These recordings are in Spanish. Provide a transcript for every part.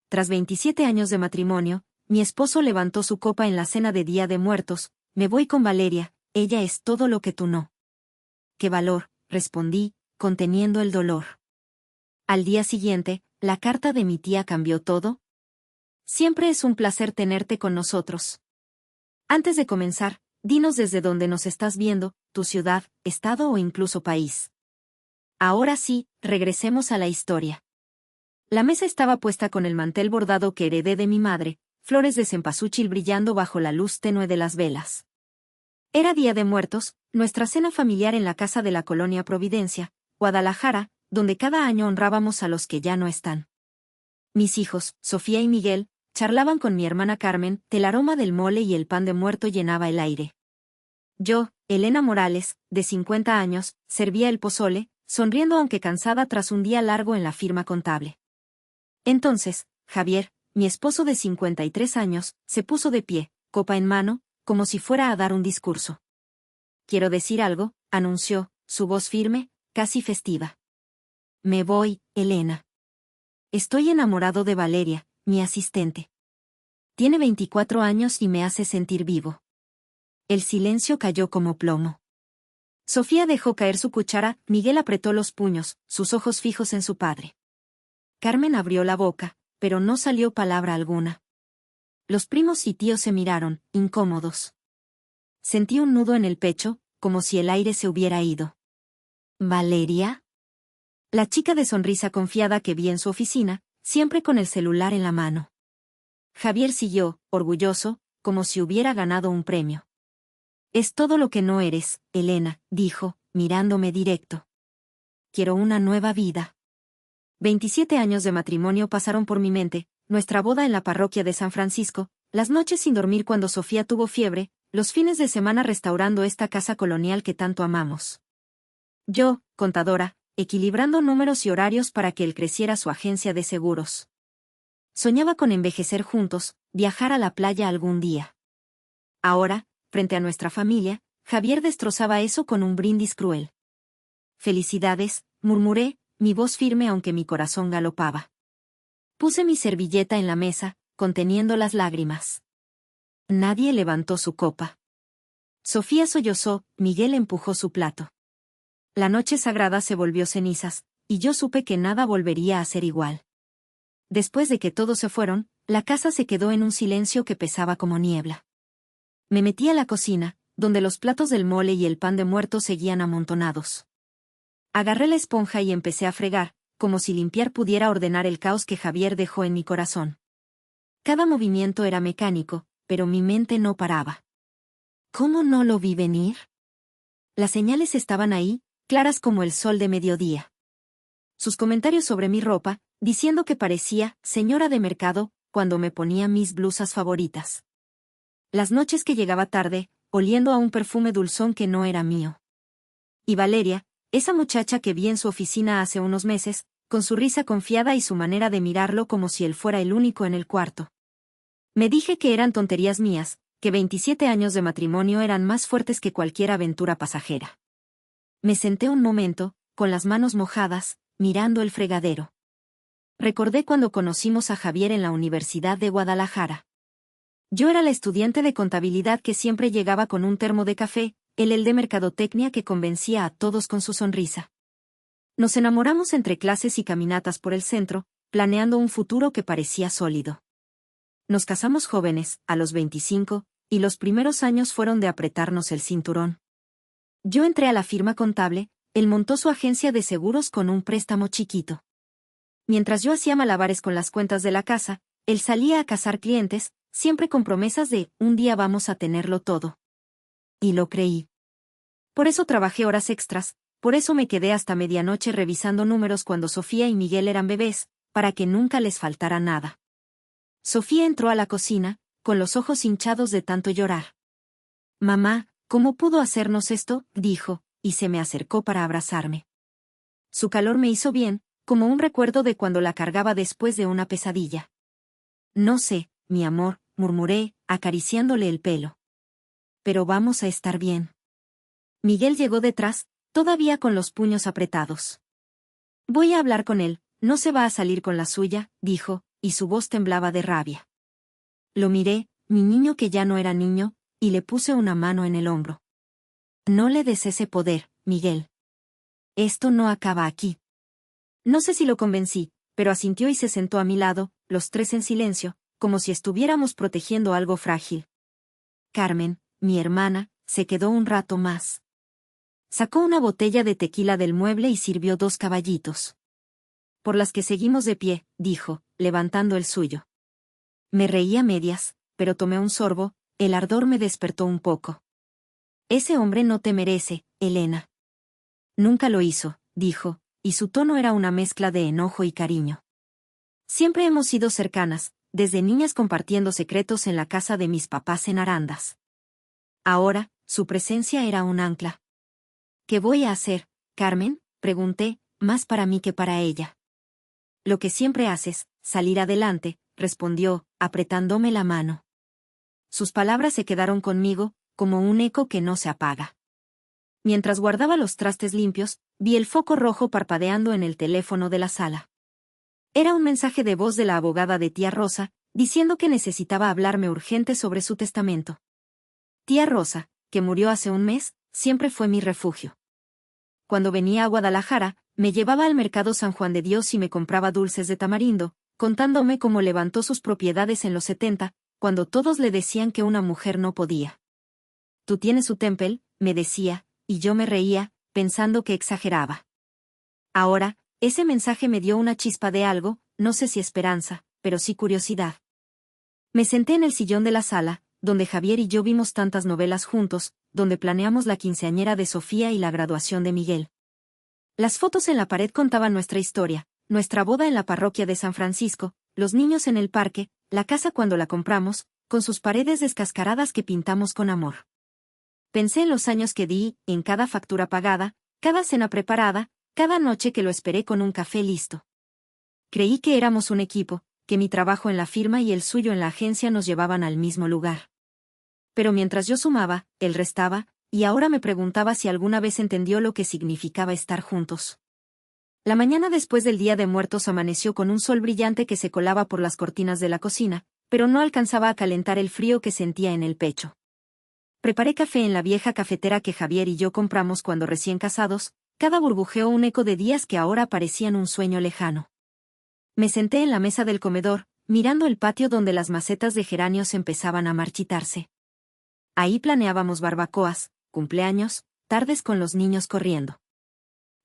tras 27 años de matrimonio, mi esposo levantó su copa en la cena de Día de Muertos. Me voy con Valeria, ella es todo lo que tú no. ¡Qué valor!, respondí, conteniendo el dolor. Al día siguiente, la carta de mi tía cambió todo. Siempre es un placer tenerte con nosotros. Antes de comenzar, dinos desde dónde nos estás viendo, tu ciudad, estado o incluso país. Ahora sí, regresemos a la historia. La mesa estaba puesta con el mantel bordado que heredé de mi madre, flores de cempasúchil brillando bajo la luz tenue de las velas. Era Día de Muertos, nuestra cena familiar en la casa de la colonia Providencia, Guadalajara, donde cada año honrábamos a los que ya no están. Mis hijos, Sofía y Miguel, charlaban con mi hermana Carmen, el aroma del mole y el pan de muerto llenaba el aire. Yo, Elena Morales, de 50 años, servía el pozole, sonriendo aunque cansada tras un día largo en la firma contable. Entonces, Javier, mi esposo de 53 años, se puso de pie, copa en mano, como si fuera a dar un discurso. «Quiero decir algo», anunció, su voz firme, casi festiva. «Me voy, Elena. Estoy enamorado de Valeria, mi asistente. Tiene 24 años y me hace sentir vivo». El silencio cayó como plomo. Sofía dejó caer su cuchara, Miguel apretó los puños, sus ojos fijos en su padre. Carmen abrió la boca, pero no salió palabra alguna. Los primos y tíos se miraron, incómodos. Sentí un nudo en el pecho, como si el aire se hubiera ido. ¿Valeria? La chica de sonrisa confiada que vi en su oficina, siempre con el celular en la mano. Javier siguió, orgulloso, como si hubiera ganado un premio. «Es todo lo que no eres, Elena», dijo, mirándome directo. «Quiero una nueva vida». 27 años de matrimonio pasaron por mi mente, nuestra boda en la parroquia de San Francisco, las noches sin dormir cuando Sofía tuvo fiebre, los fines de semana restaurando esta casa colonial que tanto amamos. Yo, contadora, equilibrando números y horarios para que él creciera su agencia de seguros. Soñaba con envejecer juntos, viajar a la playa algún día. Ahora, frente a nuestra familia, Javier destrozaba eso con un brindis cruel. «Felicidades», murmuré, mi voz firme aunque mi corazón galopaba. Puse mi servilleta en la mesa, conteniendo las lágrimas. Nadie levantó su copa. Sofía sollozó, Miguel empujó su plato. La noche sagrada se volvió cenizas, y yo supe que nada volvería a ser igual. Después de que todos se fueron, la casa se quedó en un silencio que pesaba como niebla. Me metí a la cocina, donde los platos del mole y el pan de muerto seguían amontonados. Agarré la esponja y empecé a fregar, como si limpiar pudiera ordenar el caos que Javier dejó en mi corazón. Cada movimiento era mecánico, pero mi mente no paraba. ¿Cómo no lo vi venir? Las señales estaban ahí, claras como el sol de mediodía. Sus comentarios sobre mi ropa, diciendo que parecía señora de mercado cuando me ponía mis blusas favoritas. Las noches que llegaba tarde, oliendo a un perfume dulzón que no era mío. Y Valeria, esa muchacha que vi en su oficina hace unos meses, con su risa confiada y su manera de mirarlo como si él fuera el único en el cuarto. Me dije que eran tonterías mías, que 27 años de matrimonio eran más fuertes que cualquier aventura pasajera. Me senté un momento, con las manos mojadas, mirando el fregadero. Recordé cuando conocimos a Javier en la Universidad de Guadalajara. Yo era la estudiante de contabilidad que siempre llegaba con un termo de café, él el de mercadotecnia que convencía a todos con su sonrisa. Nos enamoramos entre clases y caminatas por el centro, planeando un futuro que parecía sólido. Nos casamos jóvenes, a los 25, y los primeros años fueron de apretarnos el cinturón. Yo entré a la firma contable, él montó su agencia de seguros con un préstamo chiquito. Mientras yo hacía malabares con las cuentas de la casa, él salía a cazar clientes, siempre con promesas de «un día vamos a tenerlo todo». Y lo creí. Por eso trabajé horas extras, por eso me quedé hasta medianoche revisando números cuando Sofía y Miguel eran bebés, para que nunca les faltara nada. Sofía entró a la cocina, con los ojos hinchados de tanto llorar. «Mamá, ¿cómo pudo hacernos esto?», dijo, y se me acercó para abrazarme. Su calor me hizo bien, como un recuerdo de cuando la cargaba después de una pesadilla. «No sé, mi amor», murmuré, acariciándole el pelo. «Pero vamos a estar bien». Miguel llegó detrás, todavía con los puños apretados. «Voy a hablar con él, no se va a salir con la suya», dijo, y su voz temblaba de rabia. Lo miré, mi niño que ya no era niño, y le puse una mano en el hombro. No le des ese poder, Miguel. Esto no acaba aquí. No sé si lo convencí, pero asintió y se sentó a mi lado, los tres en silencio, como si estuviéramos protegiendo algo frágil. Carmen, mi hermana, se quedó un rato más. Sacó una botella de tequila del mueble y sirvió 2 caballitos. Por las que seguimos de pie, dijo, levantando el suyo. Me reí a medias, pero tomé un sorbo, el ardor me despertó un poco. Ese hombre no te merece, Elena. Nunca lo hizo, dijo, y su tono era una mezcla de enojo y cariño. Siempre hemos sido cercanas, desde niñas compartiendo secretos en la casa de mis papás en Arandas. Ahora, su presencia era un ancla. ¿Qué voy a hacer, Carmen?, pregunté, más para mí que para ella. Lo que siempre haces, salir adelante, respondió, apretándome la mano. Sus palabras se quedaron conmigo, como un eco que no se apaga. Mientras guardaba los trastes limpios, vi el foco rojo parpadeando en el teléfono de la sala. Era un mensaje de voz de la abogada de tía Rosa, diciendo que necesitaba hablarme urgente sobre su testamento. Tía Rosa, que murió hace un mes, siempre fue mi refugio. Cuando venía a Guadalajara, me llevaba al mercado San Juan de Dios y me compraba dulces de tamarindo, contándome cómo levantó sus propiedades en los 70, cuando todos le decían que una mujer no podía. Tú tienes su temple, me decía, y yo me reía, pensando que exageraba. Ahora, ese mensaje me dio una chispa de algo, no sé si esperanza, pero sí curiosidad. Me senté en el sillón de la sala, donde Javier y yo vimos tantas novelas juntos, donde planeamos la quinceañera de Sofía y la graduación de Miguel. Las fotos en la pared contaban nuestra historia, nuestra boda en la parroquia de San Francisco, los niños en el parque, la casa cuando la compramos, con sus paredes descascaradas que pintamos con amor. Pensé en los años que di, en cada factura pagada, cada cena preparada, cada noche que lo esperé con un café listo. Creí que éramos un equipo, que mi trabajo en la firma y el suyo en la agencia nos llevaban al mismo lugar. Pero mientras yo sumaba, él restaba, y ahora me preguntaba si alguna vez entendió lo que significaba estar juntos. La mañana después del Día de Muertos amaneció con un sol brillante que se colaba por las cortinas de la cocina, pero no alcanzaba a calentar el frío que sentía en el pecho. Preparé café en la vieja cafetera que Javier y yo compramos cuando recién casados, cada burbujeo un eco de días que ahora parecían un sueño lejano. Me senté en la mesa del comedor, mirando el patio donde las macetas de geranios empezaban a marchitarse. Ahí planeábamos barbacoas, cumpleaños, tardes con los niños corriendo.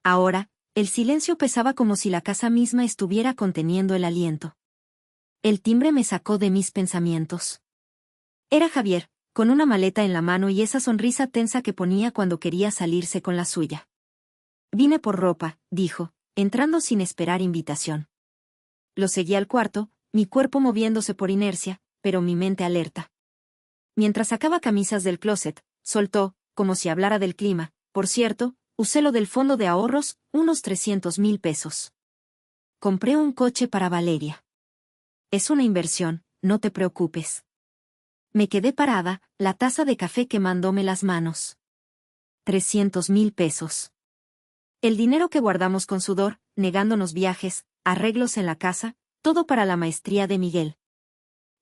Ahora, el silencio pesaba como si la casa misma estuviera conteniendo el aliento. El timbre me sacó de mis pensamientos. Era Javier, con una maleta en la mano y esa sonrisa tensa que ponía cuando quería salirse con la suya. Vine por ropa, dijo, entrando sin esperar invitación. Lo seguí al cuarto, mi cuerpo moviéndose por inercia, pero mi mente alerta. Mientras sacaba camisas del closet, soltó, como si hablara del clima, por cierto, usé lo del fondo de ahorros, unos 300,000 pesos. Compré un coche para Valeria. Es una inversión, no te preocupes. Me quedé parada, la taza de café quemándome las manos. 300,000 pesos. El dinero que guardamos con sudor, negándonos viajes, arreglos en la casa, todo para la maestría de Miguel.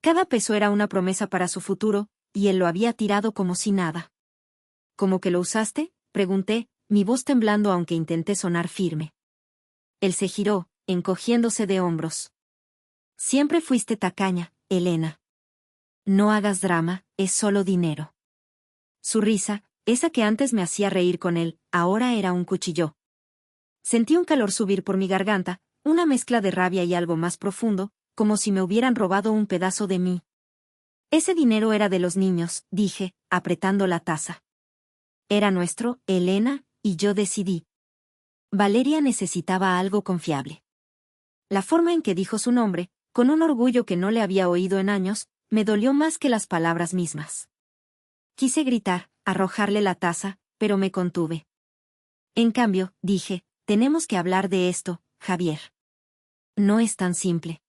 Cada peso era una promesa para su futuro, y él lo había tirado como si nada. ¿Cómo que lo usaste?, pregunté, mi voz temblando aunque intenté sonar firme. Él se giró, encogiéndose de hombros. Siempre fuiste tacaña, Elena. No hagas drama, es solo dinero. Su risa, esa que antes me hacía reír con él, ahora era un cuchillo. Sentí un calor subir por mi garganta, una mezcla de rabia y algo más profundo, como si me hubieran robado un pedazo de mí. Ese dinero era de los niños, dije, apretando la taza. Era nuestro, Elena, y yo decidí. Valeria necesitaba algo confiable. La forma en que dijo su nombre, con un orgullo que no le había oído en años, me dolió más que las palabras mismas. Quise gritar, arrojarle la taza, pero me contuve. En cambio, dije, tenemos que hablar de esto, Javier. No es tan simple.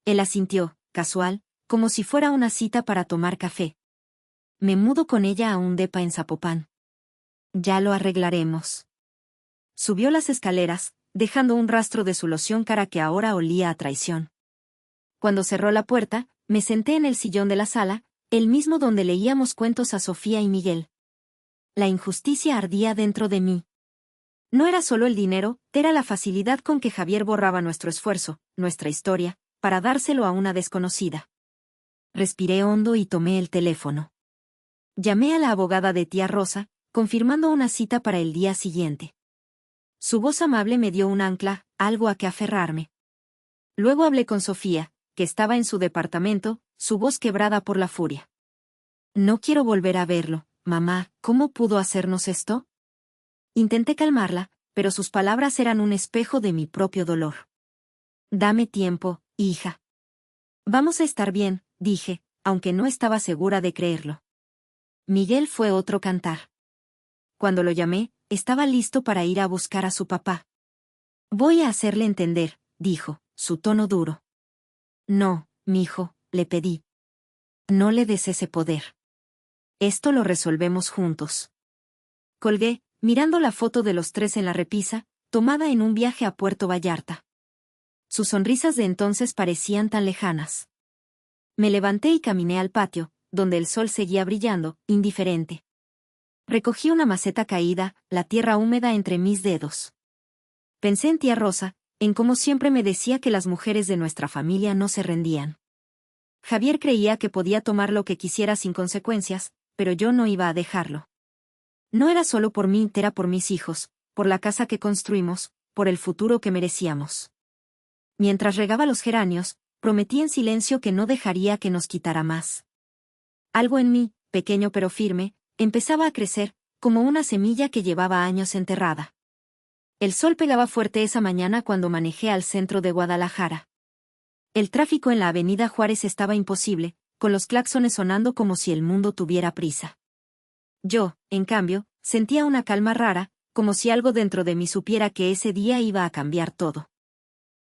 Él asintió, casual, como si fuera una cita para tomar café. Me mudo con ella a un depa en Zapopan. Ya lo arreglaremos. Subió las escaleras, dejando un rastro de su loción cara que ahora olía a traición. Cuando cerró la puerta, me senté en el sillón de la sala, el mismo donde leíamos cuentos a Sofía y Miguel. La injusticia ardía dentro de mí. No era solo el dinero, era la facilidad con que Javier borraba nuestro esfuerzo, nuestra historia, para dárselo a una desconocida. Respiré hondo y tomé el teléfono. Llamé a la abogada de tía Rosa, confirmando una cita para el día siguiente. Su voz amable me dio un ancla, algo a que aferrarme. Luego hablé con Sofía, que estaba en su departamento, su voz quebrada por la furia. No quiero volver a verlo, mamá, ¿cómo pudo hacernos esto? Intenté calmarla, pero sus palabras eran un espejo de mi propio dolor. Dame tiempo, hija. Vamos a estar bien, dije, aunque no estaba segura de creerlo. Miguel fue otro cantar. Cuando lo llamé, estaba listo para ir a buscar a su papá. Voy a hacerle entender, dijo, su tono duro. No, mijo, le pedí. No le des ese poder. Esto lo resolvemos juntos. Colgué, mirando la foto de los tres en la repisa, tomada en un viaje a Puerto Vallarta. Sus sonrisas de entonces parecían tan lejanas. Me levanté y caminé al patio, donde el sol seguía brillando, indiferente. Recogí una maceta caída, la tierra húmeda entre mis dedos. Pensé en tía Rosa, en cómo siempre me decía que las mujeres de nuestra familia no se rendían. Javier creía que podía tomar lo que quisiera sin consecuencias, pero yo no iba a dejarlo. No era solo por mí, era por mis hijos, por la casa que construimos, por el futuro que merecíamos. Mientras regaba los geranios, prometí en silencio que no dejaría que nos quitara más. Algo en mí, pequeño pero firme, empezaba a crecer, como una semilla que llevaba años enterrada. El sol pegaba fuerte esa mañana cuando manejé al centro de Guadalajara. El tráfico en la avenida Juárez estaba imposible, con los claxones sonando como si el mundo tuviera prisa. Yo, en cambio, sentía una calma rara, como si algo dentro de mí supiera que ese día iba a cambiar todo.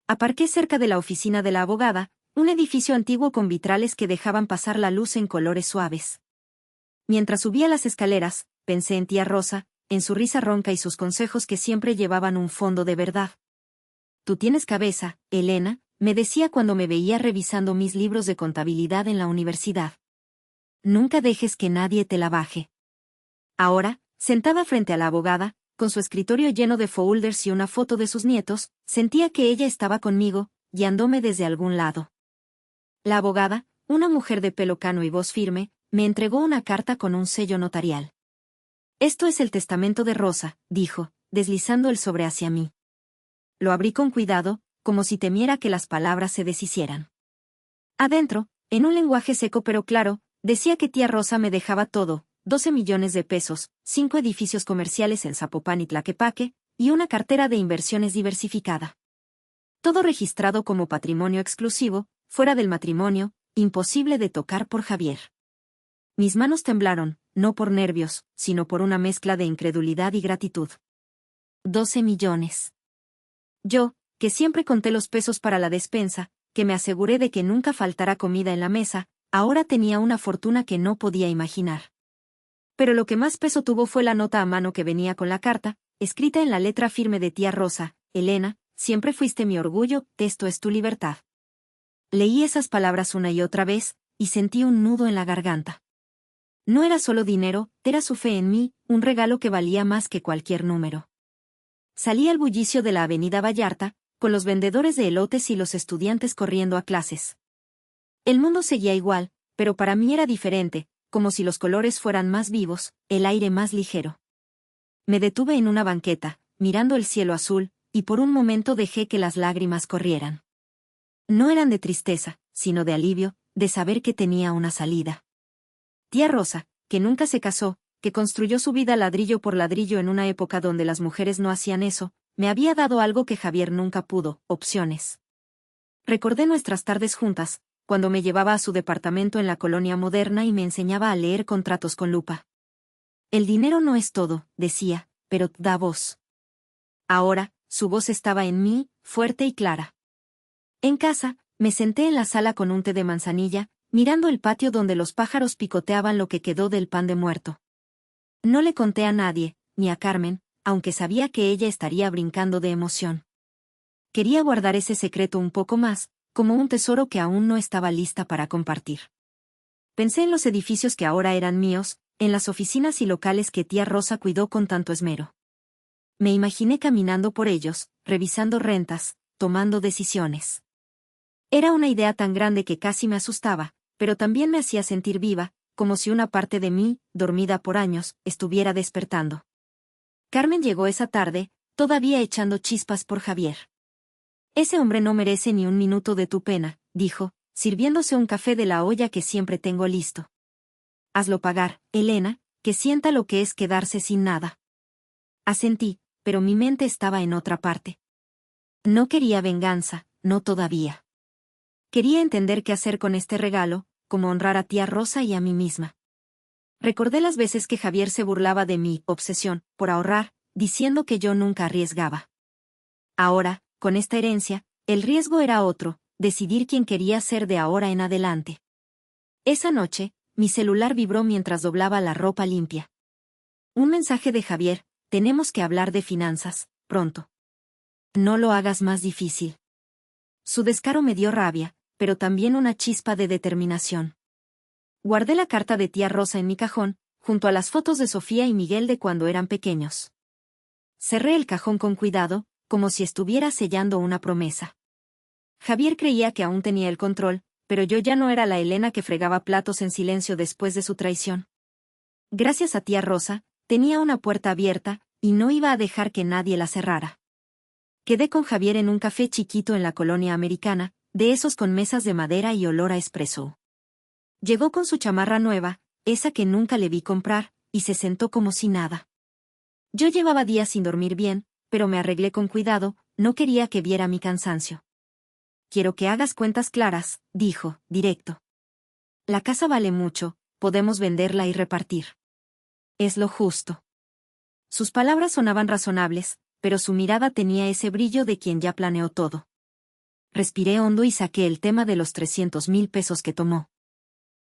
Aparqué cerca de la oficina de la abogada, un edificio antiguo con vitrales que dejaban pasar la luz en colores suaves. Mientras subía las escaleras, pensé en tía Rosa, en su risa ronca y sus consejos que siempre llevaban un fondo de verdad. Tú tienes cabeza, Elena, me decía cuando me veía revisando mis libros de contabilidad en la universidad. Nunca dejes que nadie te la baje. Ahora, sentada frente a la abogada, con su escritorio lleno de folders y una foto de sus nietos, sentía que ella estaba conmigo, guiándome desde algún lado. La abogada, una mujer de pelo cano y voz firme, me entregó una carta con un sello notarial. Esto es el testamento de Rosa, dijo, deslizando el sobre hacia mí. Lo abrí con cuidado, como si temiera que las palabras se deshicieran. Adentro, en un lenguaje seco pero claro, decía que tía Rosa me dejaba todo, 12 millones de pesos, 5 edificios comerciales en Zapopan y Tlaquepaque, y una cartera de inversiones diversificada. Todo registrado como patrimonio exclusivo, fuera del matrimonio, imposible de tocar por Javier. Mis manos temblaron, no por nervios, sino por una mezcla de incredulidad y gratitud. 12 millones. Yo, que siempre conté los pesos para la despensa, que me aseguré de que nunca faltara comida en la mesa, ahora tenía una fortuna que no podía imaginar. Pero lo que más peso tuvo fue la nota a mano que venía con la carta, escrita en la letra firme de tía Rosa: Elena, siempre fuiste mi orgullo, esto es tu libertad. Leí esas palabras una y otra vez, y sentí un nudo en la garganta. No era solo dinero, era su fe en mí, un regalo que valía más que cualquier número. Salí al bullicio de la avenida Vallarta, con los vendedores de elotes y los estudiantes corriendo a clases. El mundo seguía igual, pero para mí era diferente, como si los colores fueran más vivos, el aire más ligero. Me detuve en una banqueta, mirando el cielo azul, y por un momento dejé que las lágrimas corrieran. No eran de tristeza, sino de alivio, de saber que tenía una salida. Tía Rosa, que nunca se casó, que construyó su vida ladrillo por ladrillo en una época donde las mujeres no hacían eso, me había dado algo que Javier nunca pudo: opciones. Recordé nuestras tardes juntas, cuando me llevaba a su departamento en la colonia moderna y me enseñaba a leer contratos con lupa. El dinero no es todo, decía, pero da voz. Ahora, su voz estaba en mí, fuerte y clara. En casa, me senté en la sala con un té de manzanilla, mirando el patio donde los pájaros picoteaban lo que quedó del pan de muerto. No le conté a nadie, ni a Carmen, aunque sabía que ella estaría brincando de emoción. Quería guardar ese secreto un poco más, como un tesoro que aún no estaba lista para compartir. Pensé en los edificios que ahora eran míos, en las oficinas y locales que tía Rosa cuidó con tanto esmero. Me imaginé caminando por ellos, revisando rentas, tomando decisiones. Era una idea tan grande que casi me asustaba, pero también me hacía sentir viva, como si una parte de mí, dormida por años, estuviera despertando. Carmen llegó esa tarde, todavía echando chispas por Javier. Ese hombre no merece ni un minuto de tu pena, dijo, sirviéndose un café de la olla que siempre tengo listo. Hazlo pagar, Elena, que sienta lo que es quedarse sin nada. Asentí, pero mi mente estaba en otra parte. No quería venganza, no todavía. Quería entender qué hacer con este regalo, cómo honrar a tía Rosa y a mí misma. Recordé las veces que Javier se burlaba de mi obsesión por ahorrar, diciendo que yo nunca arriesgaba. Ahora, con esta herencia, el riesgo era otro, decidir quién quería ser de ahora en adelante. Esa noche, mi celular vibró mientras doblaba la ropa limpia. Un mensaje de Javier: tenemos que hablar de finanzas, pronto. No lo hagas más difícil. Su descaro me dio rabia, pero también una chispa de determinación. Guardé la carta de tía Rosa en mi cajón, junto a las fotos de Sofía y Miguel de cuando eran pequeños. Cerré el cajón con cuidado, como si estuviera sellando una promesa. Javier creía que aún tenía el control, pero yo ya no era la Elena que fregaba platos en silencio después de su traición. Gracias a tía Rosa, tenía una puerta abierta, y no iba a dejar que nadie la cerrara. Quedé con Javier en un café chiquito en la colonia americana, de esos con mesas de madera y olor a espresso. Llegó con su chamarra nueva, esa que nunca le vi comprar, y se sentó como si nada. Yo llevaba días sin dormir bien, pero me arreglé con cuidado, no quería que viera mi cansancio. Quiero que hagas cuentas claras, dijo, directo. La casa vale mucho, podemos venderla y repartir. Es lo justo. Sus palabras sonaban razonables, pero su mirada tenía ese brillo de quien ya planeó todo. Respiré hondo y saqué el tema de los 300,000 pesos que tomó.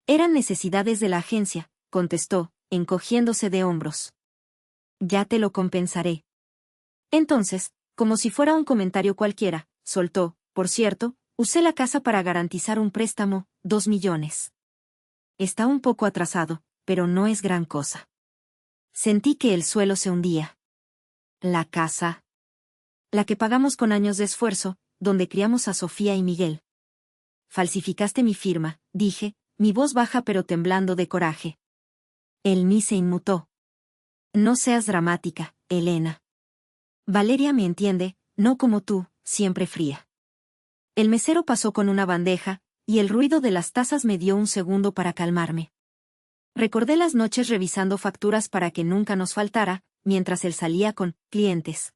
Eran necesidades de la agencia, contestó, encogiéndose de hombros. Ya te lo compensaré. Entonces, como si fuera un comentario cualquiera, soltó, por cierto, usé la casa para garantizar un préstamo, 2 millones. Está un poco atrasado, pero no es gran cosa. Sentí que el suelo se hundía. La casa. La que pagamos con años de esfuerzo, donde criamos a Sofía y Miguel. Falsificaste mi firma, dije, mi voz baja pero temblando de coraje. El mí se inmutó. No seas dramática, Elena. Valeria me entiende, no como tú, siempre fría. El mesero pasó con una bandeja, y el ruido de las tazas me dio un segundo para calmarme. Recordé las noches revisando facturas para que nunca nos faltara, mientras él salía con clientes.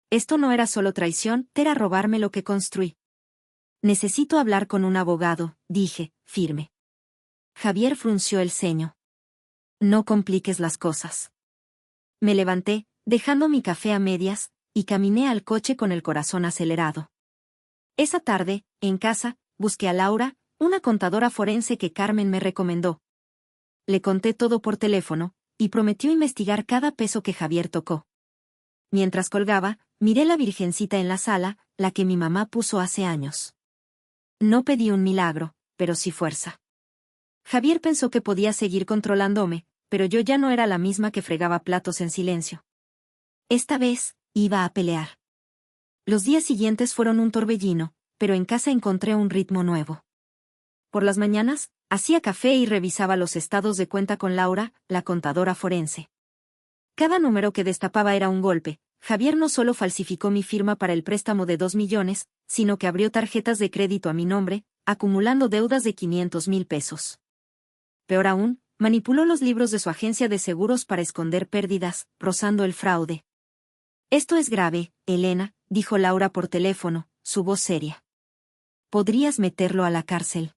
Esto no era solo traición, era robarme lo que construí. Necesito hablar con un abogado, dije, firme. Javier frunció el ceño. No compliques las cosas. Me levanté, dejando mi café a medias, y caminé al coche con el corazón acelerado. Esa tarde, en casa, busqué a Laura, una contadora forense que Carmen me recomendó. Le conté todo por teléfono, y prometió investigar cada peso que Javier tocó. Mientras colgaba, miré la virgencita en la sala, la que mi mamá puso hace años. No pedí un milagro, pero sí fuerza. Javier pensó que podía seguir controlándome, pero yo ya no era la misma que fregaba platos en silencio. Esta vez, iba a pelear. Los días siguientes fueron un torbellino, pero en casa encontré un ritmo nuevo. Por las mañanas, hacía café y revisaba los estados de cuenta con Laura, la contadora forense. Cada número que destapaba era un golpe. Javier no solo falsificó mi firma para el préstamo de 2 millones, sino que abrió tarjetas de crédito a mi nombre, acumulando deudas de 500,000 pesos. Peor aún, manipuló los libros de su agencia de seguros para esconder pérdidas, rozando el fraude. Esto es grave, Elena, dijo Laura por teléfono, su voz seria. Podrías meterlo a la cárcel.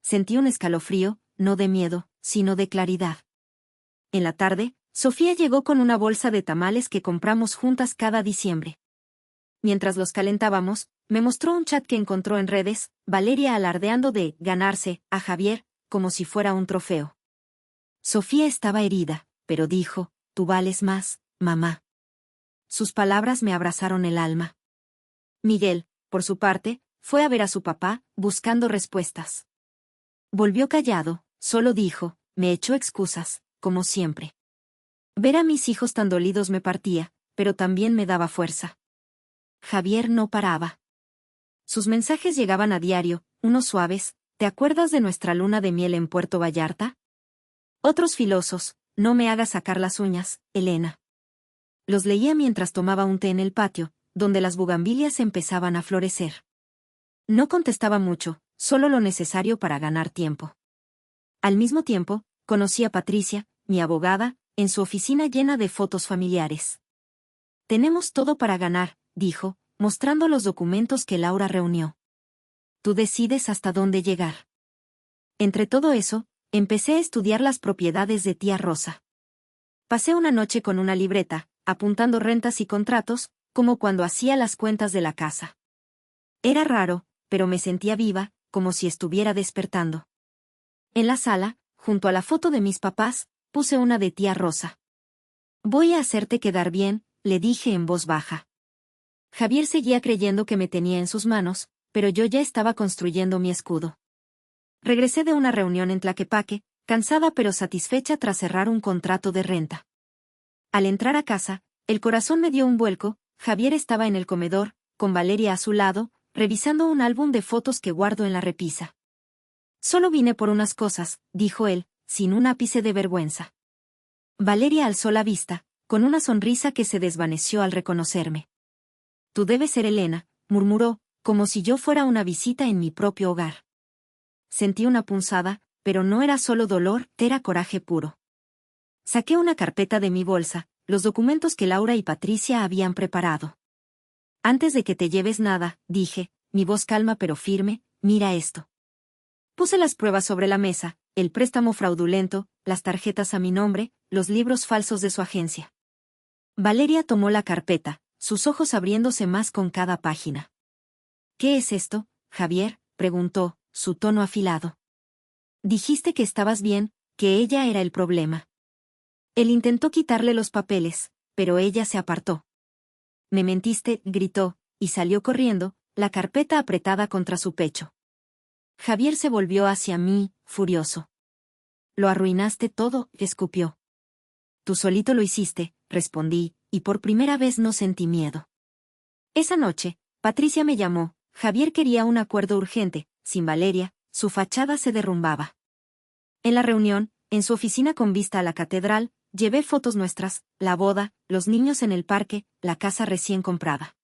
Sentí un escalofrío, no de miedo, sino de claridad. En la tarde, Sofía llegó con una bolsa de tamales que compramos juntas cada diciembre. Mientras los calentábamos, me mostró un chat que encontró en redes, Valeria alardeando de ganarse a Javier, como si fuera un trofeo. Sofía estaba herida, pero dijo, tú vales más, mamá. Sus palabras me abrazaron el alma. Miguel, por su parte, fue a ver a su papá, buscando respuestas. Volvió callado, solo dijo, me echó excusas, como siempre. Ver a mis hijos tan dolidos me partía, pero también me daba fuerza. Javier no paraba. Sus mensajes llegaban a diario, unos suaves, ¿te acuerdas de nuestra luna de miel en Puerto Vallarta? Otros filosos, no me hagas sacar las uñas, Elena. Los leía mientras tomaba un té en el patio, donde las bugambilias empezaban a florecer. No contestaba mucho, solo lo necesario para ganar tiempo. Al mismo tiempo, conocí a Patricia, mi abogada, en su oficina llena de fotos familiares. Tenemos todo para ganar, dijo, mostrando los documentos que Laura reunió. Tú decides hasta dónde llegar. Entre todo eso, empecé a estudiar las propiedades de tía Rosa. Pasé una noche con una libreta, apuntando rentas y contratos, como cuando hacía las cuentas de la casa. Era raro, pero me sentía viva, como si estuviera despertando. En la sala, junto a la foto de mis papás, puse una de tía Rosa. Voy a hacerte quedar bien, le dije en voz baja. Javier seguía creyendo que me tenía en sus manos, pero yo ya estaba construyendo mi escudo. Regresé de una reunión en Tlaquepaque, cansada pero satisfecha tras cerrar un contrato de renta. Al entrar a casa, el corazón me dio un vuelco. Javier estaba en el comedor, con Valeria a su lado, revisando un álbum de fotos que guardo en la repisa. Solo vine por unas cosas, dijo él, sin un ápice de vergüenza. Valeria alzó la vista, con una sonrisa que se desvaneció al reconocerme. Tú debes ser Elena, murmuró, como si yo fuera una visita en mi propio hogar. Sentí una punzada, pero no era solo dolor, era coraje puro. Saqué una carpeta de mi bolsa, los documentos que Laura y Patricia habían preparado. Antes de que te lleves nada, dije, mi voz calma pero firme, mira esto. Puse las pruebas sobre la mesa, el préstamo fraudulento, las tarjetas a mi nombre, los libros falsos de su agencia. Valeria tomó la carpeta, sus ojos abriéndose más con cada página. ¿Qué es esto, Javier?, preguntó, su tono afilado. Dijiste que estabas bien, que ella era el problema. Él intentó quitarle los papeles, pero ella se apartó. Me mentiste, gritó, y salió corriendo, la carpeta apretada contra su pecho. Javier se volvió hacia mí, furioso. Lo arruinaste todo, escupió. Tú solito lo hiciste, respondí, y por primera vez no sentí miedo. Esa noche, Patricia me llamó. Javier quería un acuerdo urgente. Sin Valeria, su fachada se derrumbaba. En la reunión, en su oficina con vista a la catedral, llevé fotos nuestras, la boda, los niños en el parque, la casa recién comprada.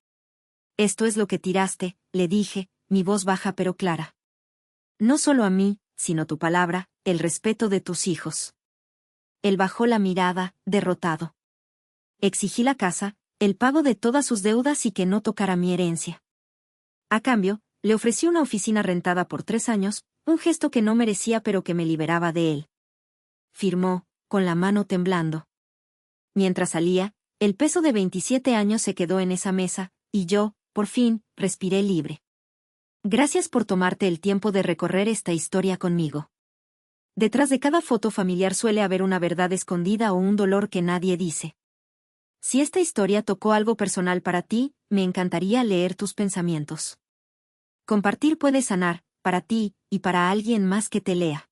Esto es lo que tiraste, le dije, mi voz baja pero clara. No solo a mí, sino tu palabra, el respeto de tus hijos. Él bajó la mirada, derrotado. Exigí la casa, el pago de todas sus deudas y que no tocara mi herencia. A cambio, le ofrecí una oficina rentada por 3 años, un gesto que no merecía pero que me liberaba de él. Firmó, con la mano temblando. Mientras salía, el peso de 27 años se quedó en esa mesa, y yo, por fin, respiré libre. Gracias por tomarte el tiempo de recorrer esta historia conmigo. Detrás de cada foto familiar suele haber una verdad escondida o un dolor que nadie dice. Si esta historia tocó algo personal para ti, me encantaría leer tus pensamientos. Compartir puede sanar, para ti, y para alguien más que te lea.